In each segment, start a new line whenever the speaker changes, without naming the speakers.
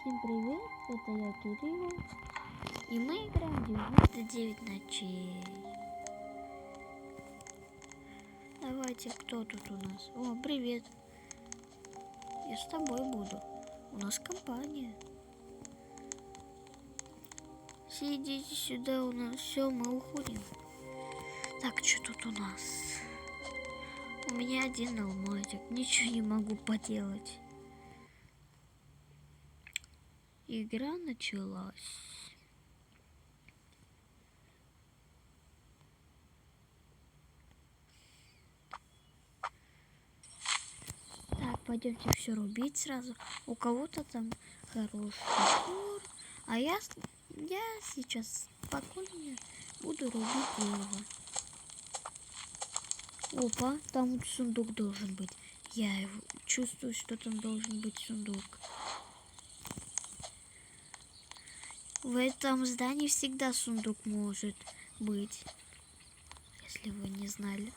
Всем привет, это я, Кирилл, и мы играем 99 ночей. Давайте, кто тут у нас? О, привет. Я с тобой буду. У нас компания. Все идите сюда, у нас все, мы уходим. Так, что тут у нас? У меня один алмазик, ничего не могу поделать. Игра началась. Так, пойдемте все рубить сразу. У кого-то там хороший топор. А я сейчас спокойно буду рубить дерево. Опа, там сундук должен быть. Я его чувствую, что там должен быть сундук. В этом здании всегда сундук может быть, если вы не знали.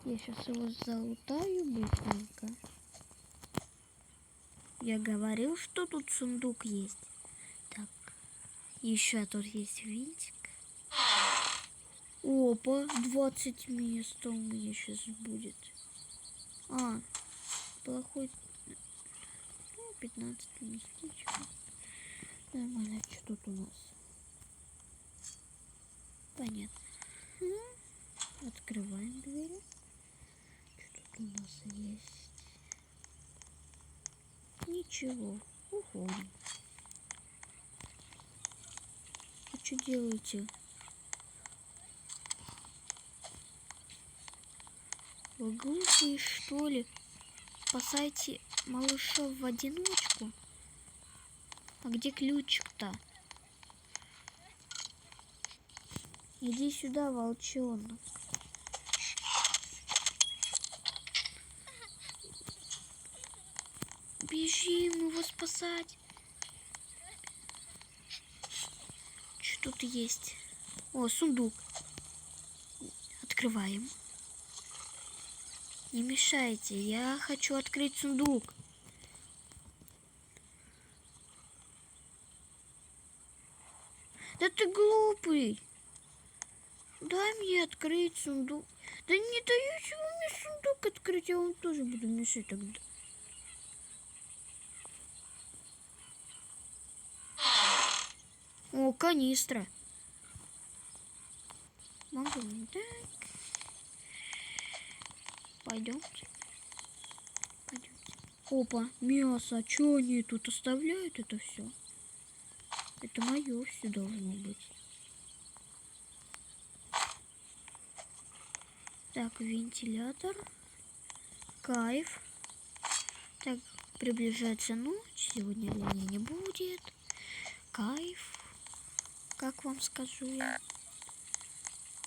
Я сейчас его залутаю быстренько. Я говорил, что тут сундук есть. Так, еще тут есть винтик. Опа, 20 мест у меня сейчас будет. Плохой. 15 местечко. Нормально, что тут у нас? Понятно. Открываем двери. Что тут у нас есть? Ничего. Уходим. А что делаете? Вы глупые, что ли? Спасайте малышов в одиночку? А где ключик-то? Иди сюда, волчонок. Бежим его спасать. Что тут есть? О, сундук. Открываем. Не мешайте, я хочу открыть сундук. Да ты глупый. Дай мне открыть сундук. Да не даете вы мне сундук открыть, я вам тоже буду мешать тогда. О, канистра. Могу не так. Пойдемте. Опа, мясо. А что они тут оставляют это все? Это мое все должно быть. Так, вентилятор. Кайф. Так, приближается ночь. Сегодня луны не будет. Кайф. Как вам скажу я?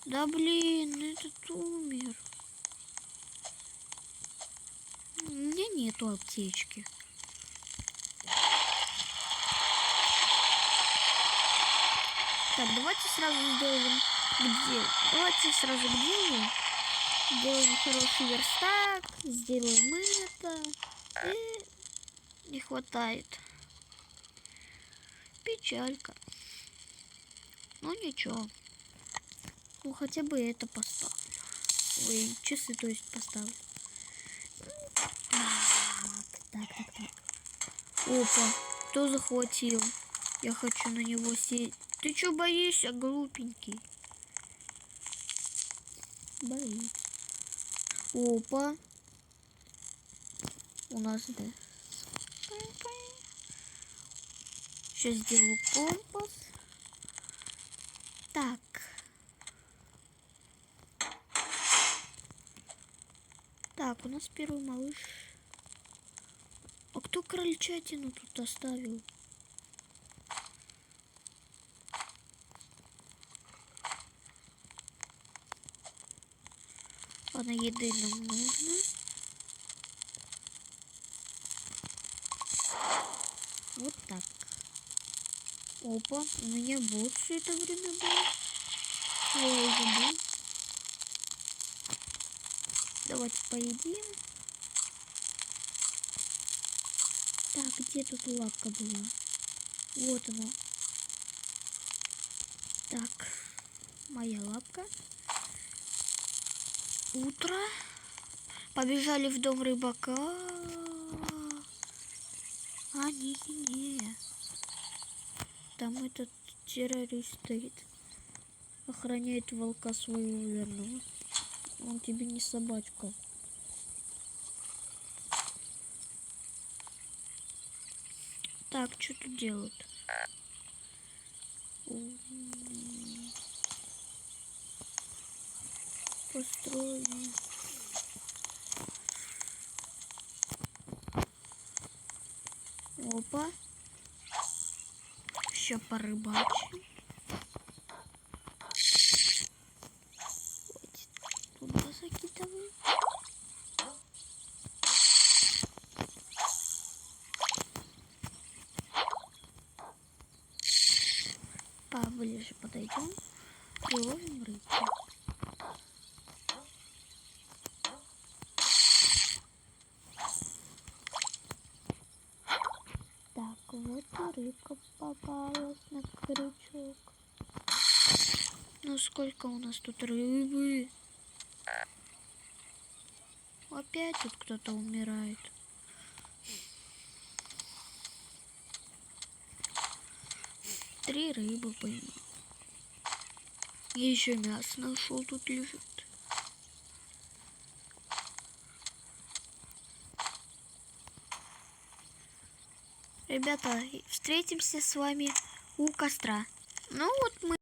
Да блин, этот умер. У меня нету аптечки. Так, давайте сразу сделаем Давайте сразу к делу. Сделаем хороший верстак. Сделаем это. И не хватает. Печалька. Ну ничего. Ну хотя бы это поставлю. Ой, часы, то есть, поставлю. Так. Опа, кто захватил? Я хочу на него сесть. Ты чё боишься, глупенький? Боится. Опа. У нас, да. Сейчас сделаю компас. Так. Так, у нас первый малыш. А кто крольчатину тут оставил? Ладно, еды нам нужно. Вот так. Опа, у меня бот все это время был. Я забыл. Давайте поедим. Так, где тут лапка была? Вот она. Так, моя лапка. Утро. Побежали в дом рыбака. А, не. Там этот террорист стоит. Охраняет волка своего верного. Он тебе не собачка. Так, что тут делают? Построили. Опа. Еще порыбачим. Туда закидываем. Поближе подойдем и ловим рыбку. Так, вот и рыбка попалась на крючок. Ну сколько у нас тут рыбы? Опять тут кто-то умирает. Три рыбы поймал. Еще мясо нашел, тут лежит. Ребята, встретимся с вами у костра. Ну вот мы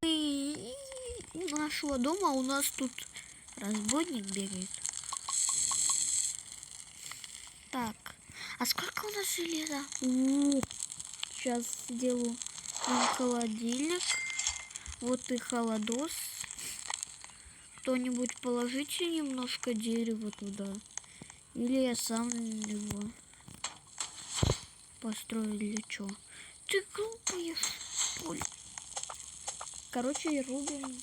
у нашего дома, у нас тут разбойник бегает. Так, а сколько у нас железа? Сейчас сделаю холодильник. Вот и холодос. Кто-нибудь положите немножко дерева туда. Или я сам его построю или что? Ты глупая, что ли? Короче, рубим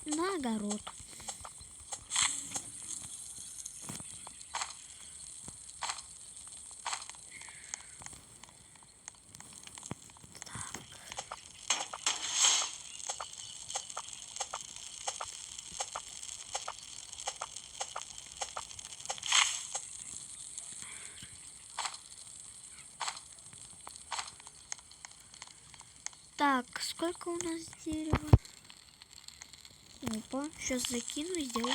на огород. Так, сколько у нас дерева? Опа, сейчас закину и сделаю.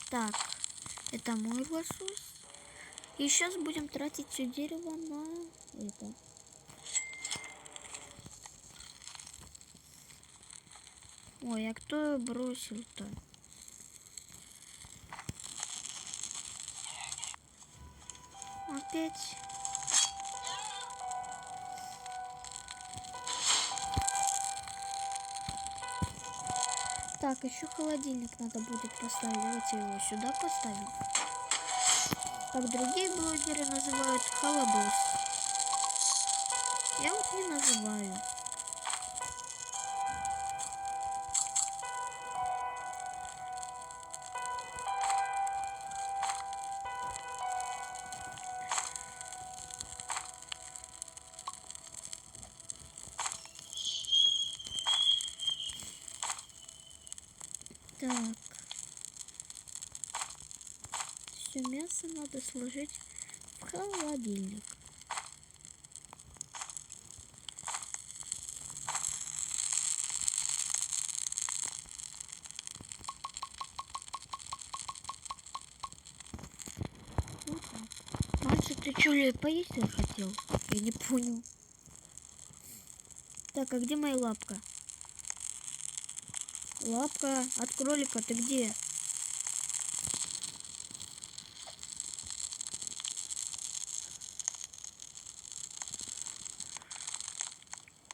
Так, это мой лосось. И сейчас будем тратить все дерево на это. Ой, а кто бросил-то? Опять. Так, еще холодильник надо будет поставить. Давайте его сюда поставим. Как другие блогеры называют, холодос. Я вот не называю. Так. Все мясо надо сложить в холодильник. Вот так. Мальчик, ты что ли поесть хотел? Я не понял. Так, а где моя лапка? Лапка от кролика, ты где?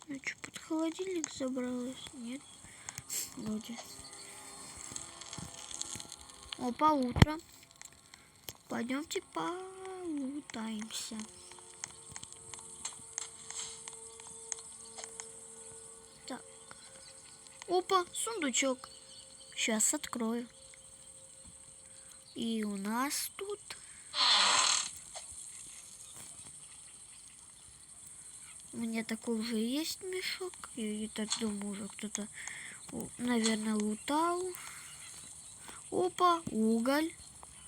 Ну что, под холодильник забралась? Нет, вроде. Опа, утро. Пойдемте полутаемся. Так. Опа, сундучок. Сейчас открою. И у нас тут у меня такой уже есть мешок. Я так думаю, уже кто-то, наверное, лутал. Опа, уголь.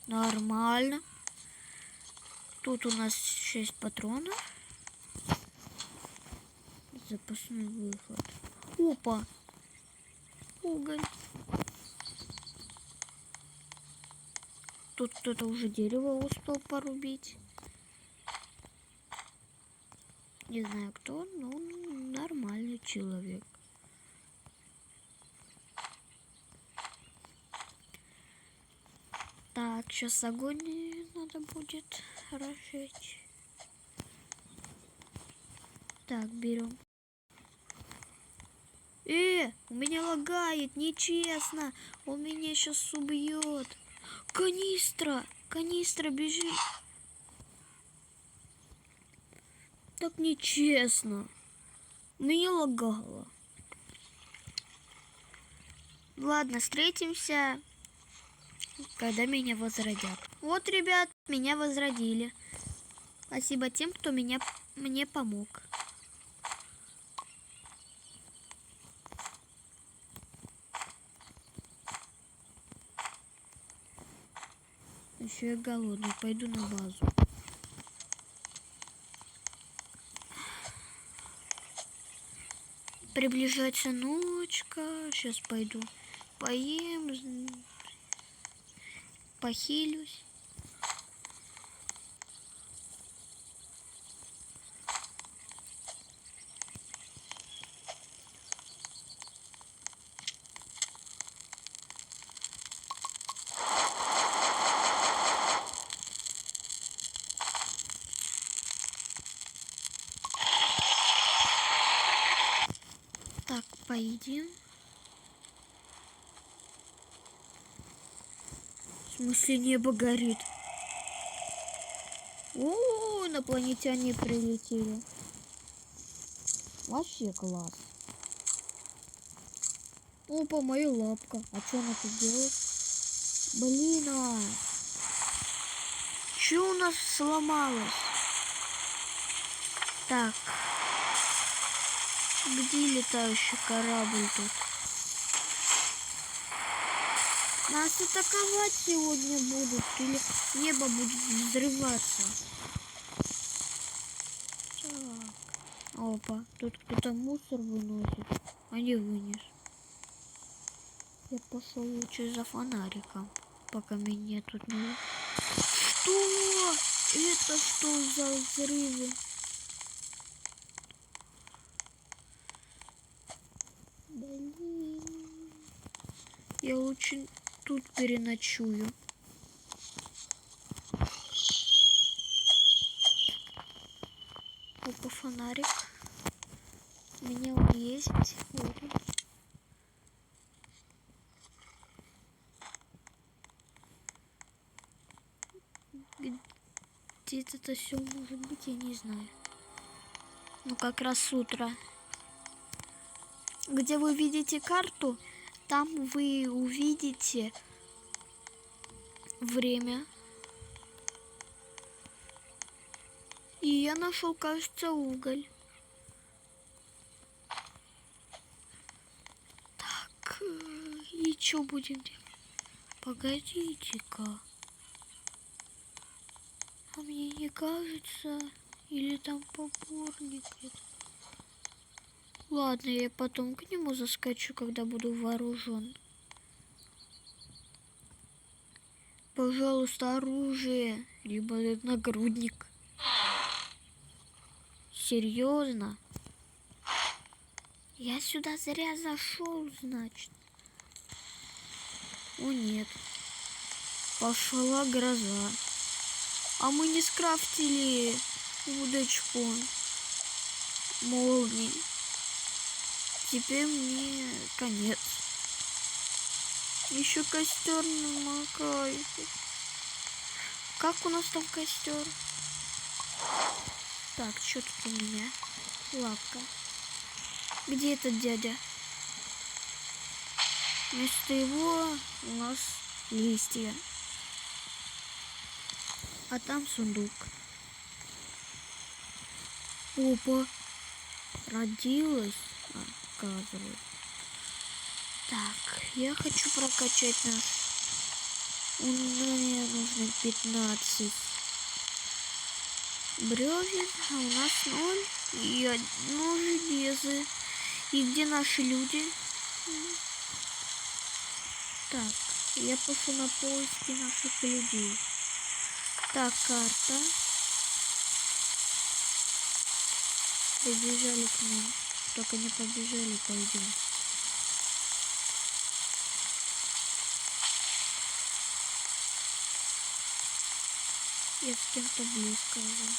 Нормально. Тут у нас 6 патронов. Запасной выход. Опа. Уголь. Тут кто-то уже дерево успел порубить. Не знаю кто, но он нормальный человек. Так, сейчас огонь надо будет разжечь. Так, берем. У меня лагает, нечестно. Он меня сейчас убьет. Канистра, канистра, бежи. Так нечестно. Меня лагало. Ладно, встретимся, когда меня возродят. Вот, ребят, меня возродили. Спасибо тем, кто мне помог. Еще я голодный, пойду на базу. Приближается ночка. Сейчас пойду поем, похилюсь. Так, поедим. В смысле, небо горит? О, инопланетяне прилетели. Вообще класс. Опа, моя лапка. А что она тут делает? Блин, что у нас сломалось? Так. Где летающий корабль тут? Нас атаковать сегодня будут или небо будет взрываться? Так. Опа, тут кто-то мусор выносит, а не вынес. Я пошел лучше за фонариком, пока меня тут не... Что? Это что за взрывы? Блин. Я лучше тут переночую. Опа, фонарик. У меня он есть. Вот он. Где это все может быть, я не знаю. Ну, как раз утро. Где вы видите карту, там вы увидите время. И я нашел, кажется, уголь. Так, и что будем делать? Погодите-ка. А мне не кажется, или там поборник это. Ладно, я потом к нему заскочу, когда буду вооружен. Пожалуйста, оружие, либо нагрудник. Серьезно? Я сюда зря зашел, значит. О нет. Пошла гроза. А мы не скрафтили удочку молнии. Теперь мне конец. Еще костер намокает. Как у нас там костер? Так, что тут у меня? Лапка. Где этот дядя? Вместо его у нас листья. А там сундук. Опа. Родилась, оказывается. Так, я хочу прокачать нас. Мне нужно 15 бревен, а у нас 0 и 1 железо. И где наши люди? Так, я пошел на поиски наших людей. Так, карта. Побежали к нам. Только не побежали, пойдем. Я с кем-то близко уже.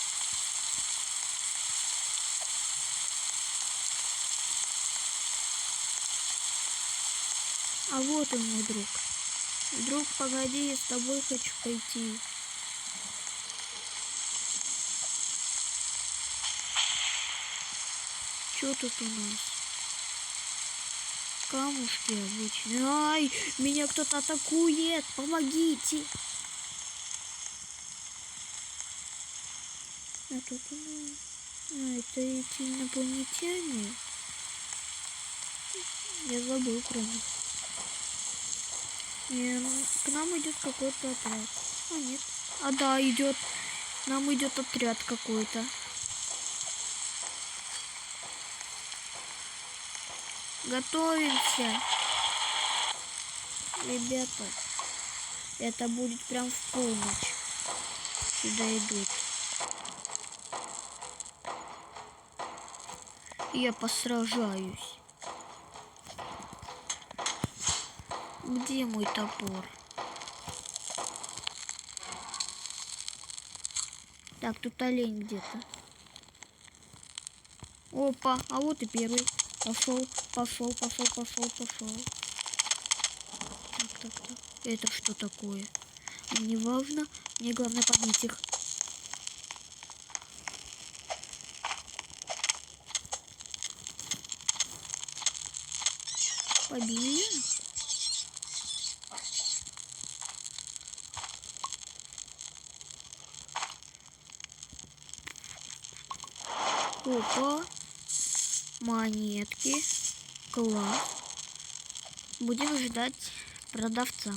А вот он, мой друг. Друг, погоди, я с тобой хочу пойти. Что тут у нас? Камушки обычные. Ай, меня кто-то атакует. Помогите. А тут у нас... это эти инопланетяне. Я забыл про них. К нам идет какой-то отряд. А нет. А да, идет. К нам идет отряд какой-то. Готовимся. Ребята, это будет прям в полночь. Сюда идут. Я посражаюсь. Где мой топор? Так, тут олень где-то. Опа, а вот и первый. Пошел. Так. Это что такое? Не важно. Мне главное побить их. Побили? Опа. Монетки. Класс. Будем ждать продавца.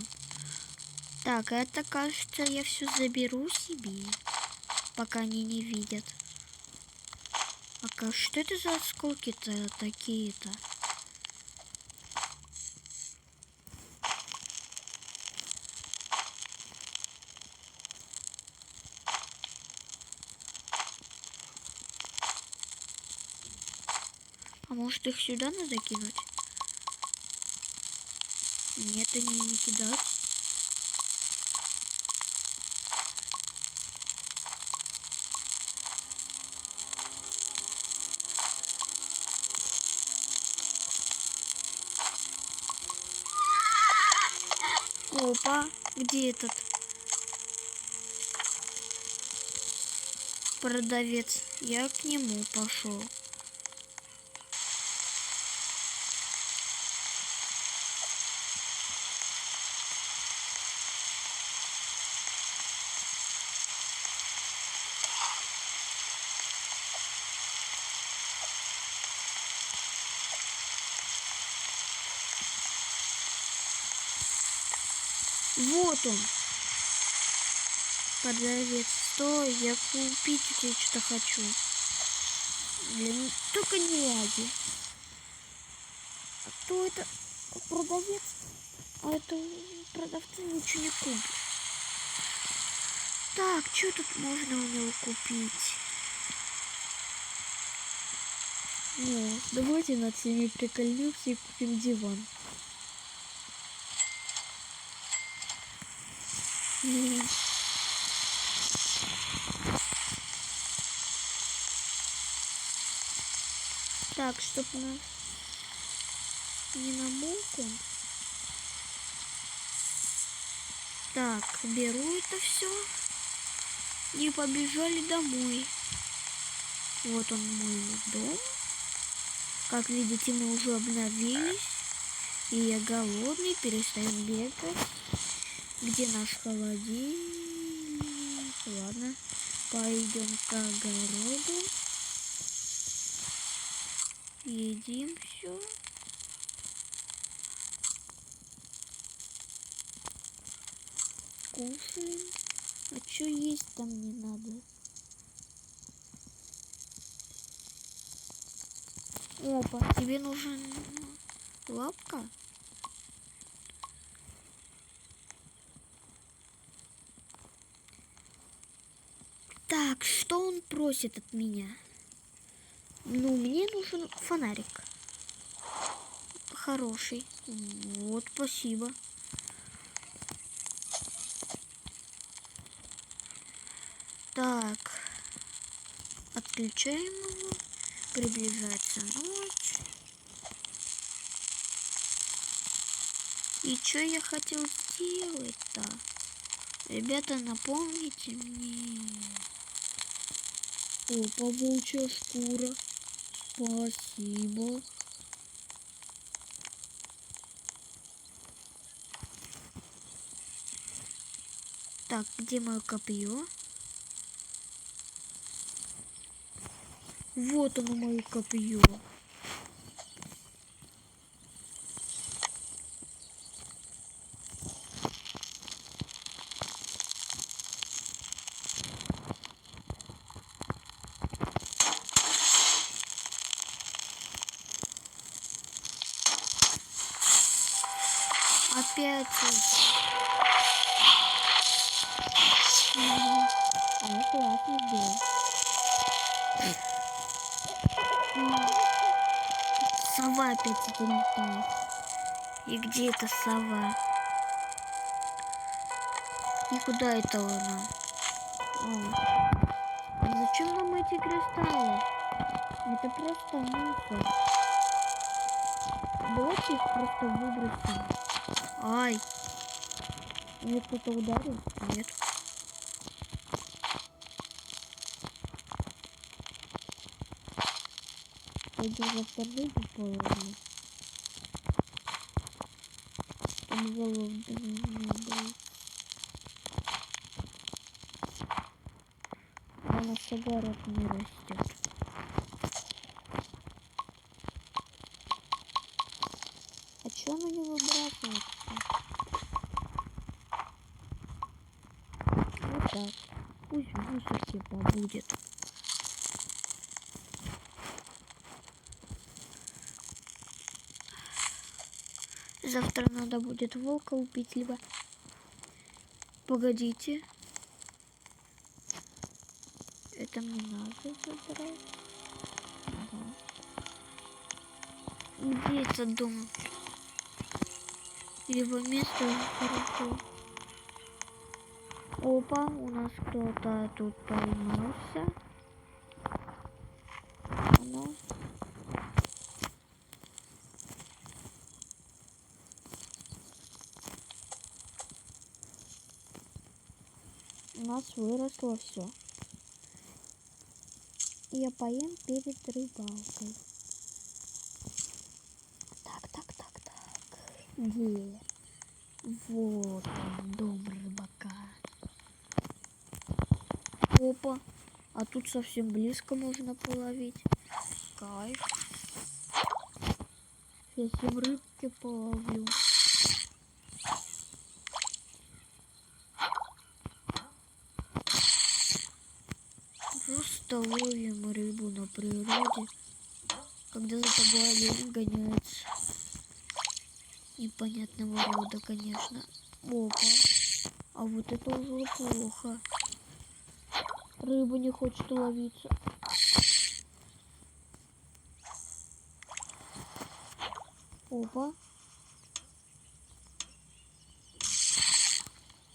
Так, это, кажется, я все заберу себе, пока они не видят. А что это за осколки-то такие-то? А может их сюда надо кинуть? Нет, они не кидают. Опа, где этот продавец? Я к нему пошел. Вот он. Продавец, стой, я купить у тебя что-то хочу. Блин, только не лаги. А кто это? Продавец? А это продавца ничего не купишь. Так, что тут можно у него купить? Ну, давайте над всеми прикольнемся и купим диван. Так, чтоб нас не намок. Так, беру это все и побежали домой. Вот он мой дом. Как видите, мы уже обновились. И я голодный, перестаю бегать. Где наш холодильник? Ладно. Пойдем к огороду. Едим все. Кушаем. А что есть там не надо? Опа, тебе нужен лапка? Так, что он просит от меня? Ну, мне нужен фонарик. Хороший. Вот, спасибо. Так. Отключаем его. Приближается ночь. И что я хотел сделать-то? Ребята, напомните мне. Опа, волчья шкура. Спасибо. Так, где мое копье? Вот оно, мое копье. Опять. Я классно сделал. Сова опять залетает. И где эта сова? И куда это она? Зачем нам эти кристаллы? Это просто мусор. Давайте их просто выбросим. Ай! Мне кто-то ударил? Нет. Пойду за вторую половину. Там голодный был. У нас огород не растет. А чё оно не выбрасывается? Вот так. Пусть в мусорке побудет. Завтра надо будет волка убить, либо... Погодите. Это мне надо забрать. Ага. Где этот дом? Либо место хорошо. Опа, у нас кто-то тут поймался. Ну. У нас выросло все. Я поем перед рыбалкой. Так. Где? Вот он, дом рыбака. Опа. А тут совсем близко можно половить. Кайф. Сейчас я в рыбке половлю. Просто ловим рыбу на природе, когда за тобой олень гоняется. Непонятного рода, конечно. Опа. А вот это уже плохо. Рыба не хочет ловиться. Опа.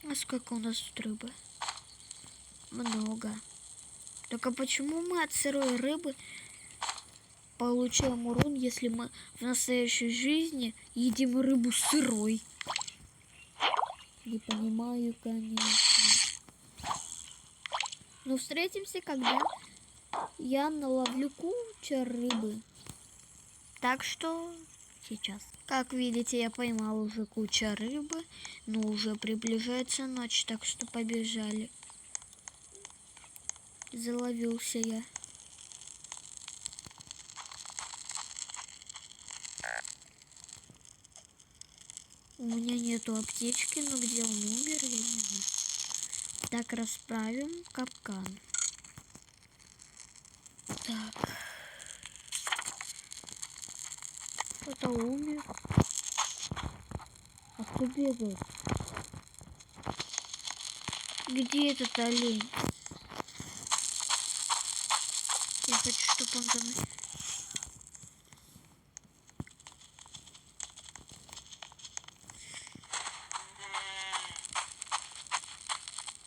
А сколько у нас тут рыбы? Много. Так а почему мы от сырой рыбы получаем урон, если мы в настоящей жизни едим рыбу сырой? Не понимаю, конечно. Но встретимся, когда я наловлю кучу рыбы. Так что сейчас. Как видите, я поймал уже кучу рыбы, но уже приближается ночь, так что побежали. Заловился я. У меня нету аптечки, но где он умер, я не знаю. Так, расправим капкан. Так. Кто-то умер. А кто бегает? Где этот олень? Я хочу, чтобы он за мной...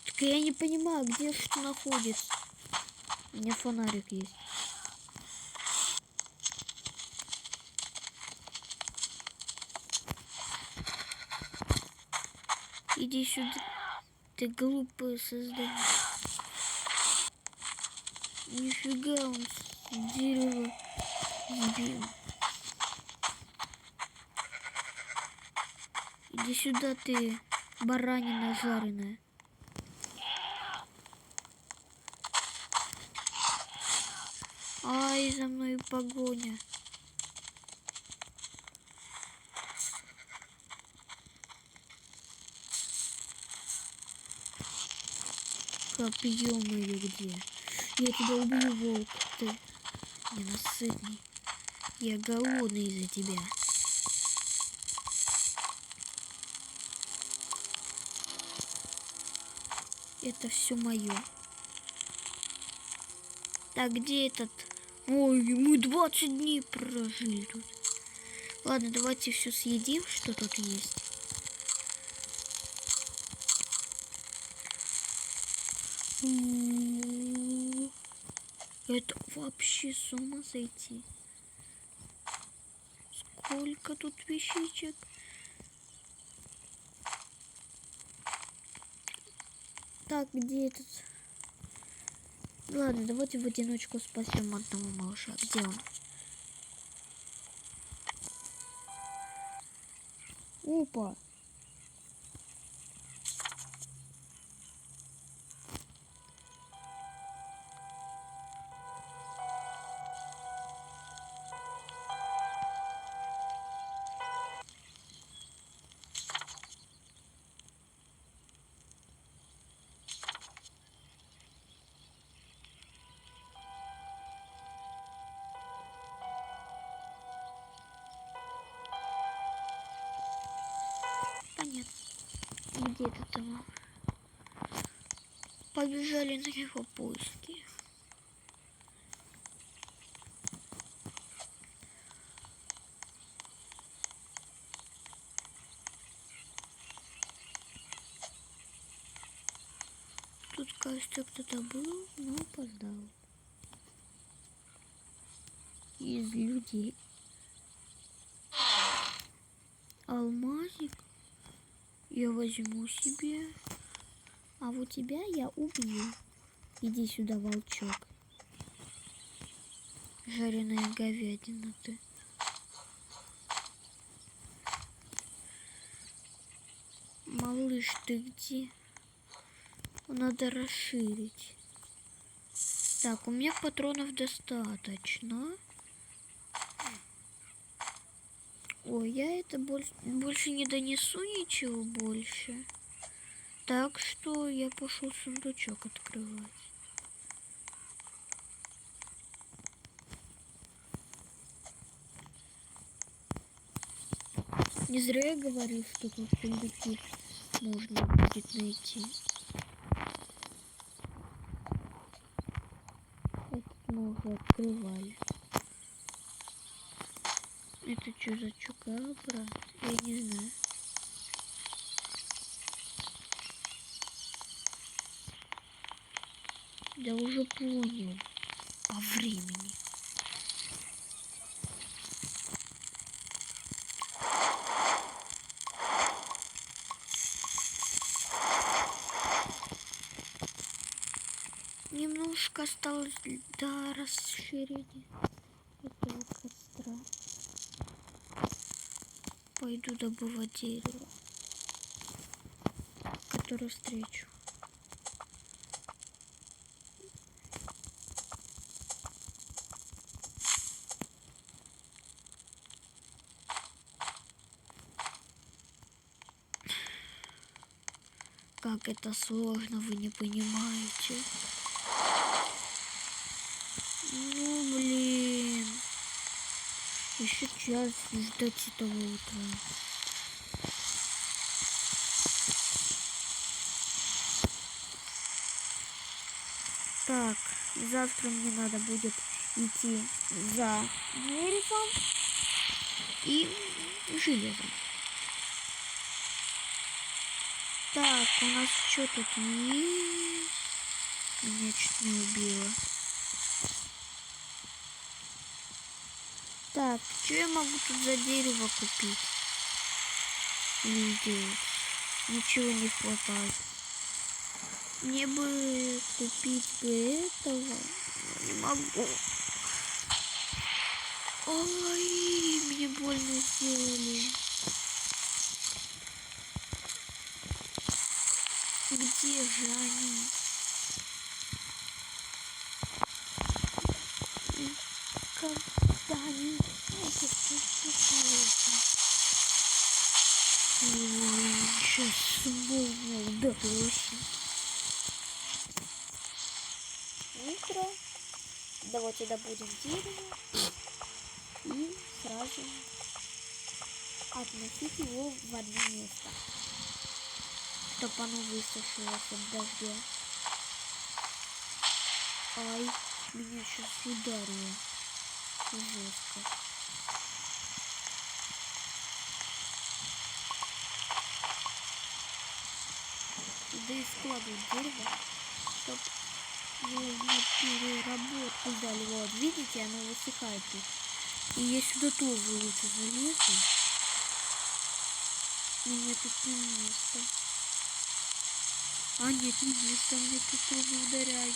Так я не понимаю, где что находится. У меня фонарик есть. Иди сюда, ты глупое создание. Нифига он с дерева сбил. Иди сюда, ты баранина жареная. Ай, за мной погоня. Копьем или где? Я тебя убью, волк, ты ненасытный. Я голодный из-за тебя. Это все мое. Так, где этот? Ой, мы 20 дней прожили тут. Ладно, давайте все съедим, что тут есть. Это вообще с ума сойти. Сколько тут вещичек. Так, где этот? Ладно, давайте в одиночку спасем одного малыша. Где он? Опа! Понятно. Где это там? Побежали на его поиски. Тут, кажется, кто-то был, но опоздал. Из людей. Алмазик я возьму себе. А вот тебя я убью. Иди сюда, волчок. Жареная говядина ты. Малыш, ты где? Надо расширить. Так, у меня патронов достаточно. Ой, я это больше не донесу ничего больше. Так что я пошел сундучок открывать. Не зря я говорил, что тут сундуки можно будет найти. Этот мы уже открывали. Это что за чукабра? Я не знаю. Да уже понял. По времени. Немножко осталось до расширения этого костра. Пойду добывать дерево, которое встречу. Как это сложно, вы не понимаете. Ну, блин. Еще час ждать этого утра. Так, завтра мне надо будет идти за деревом и железом. Так, у нас что тут есть? Меня чуть не убило. Так, что я могу тут за дерево купить? Или сделать? Ничего не хватает. Мне бы купить бы этого. Но не могу. Ой, мне больно сделали. Где же они? Когда они? Ой, сейчас снова ударился. Утро. Давайте добудем дерево и сразу относить его в одно место, чтобы оно высушилось от дождя. Ай, меня сейчас ударило жестко. Да и складывать дерево, чтобы его на переработку дали. Вот, видите, оно высыхает тут. И я сюда тоже лучше залезу. Мне тут не место. А нет, не место, мне тут тоже ударяют.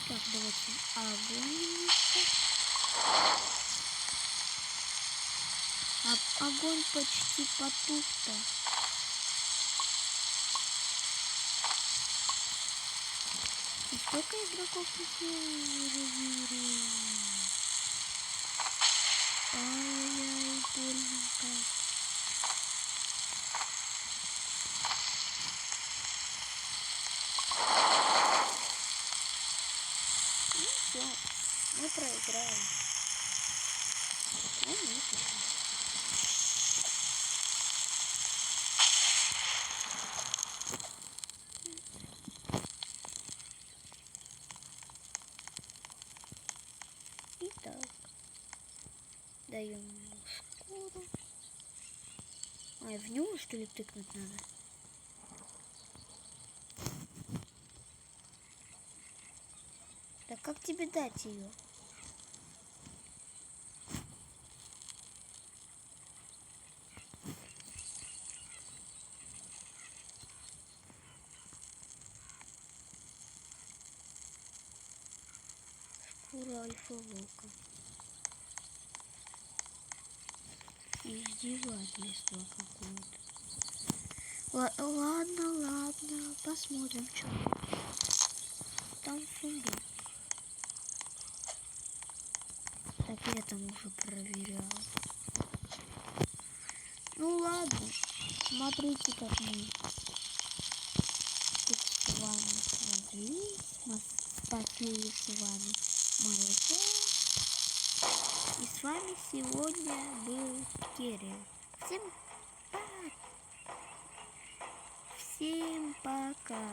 Так, давайте огонь. Огонь почти потух-то. И сколько игроков тут? Ай-яй-яй, больно как. Ну все, мы проиграем. Ну, нет. Итак, даем ему шкуру. Ай, в него что ли тыкнуть надо? Так как тебе дать ее? Шкура альфа-волка. Издевательство какое-то. Ладно, посмотрим, что там сундук. Так, я там уже проверял. Ну ладно, смотрите, как мы тут с вами связались. Мы спасли с вами молоко. И с вами сегодня был Кирилл. Всем пока.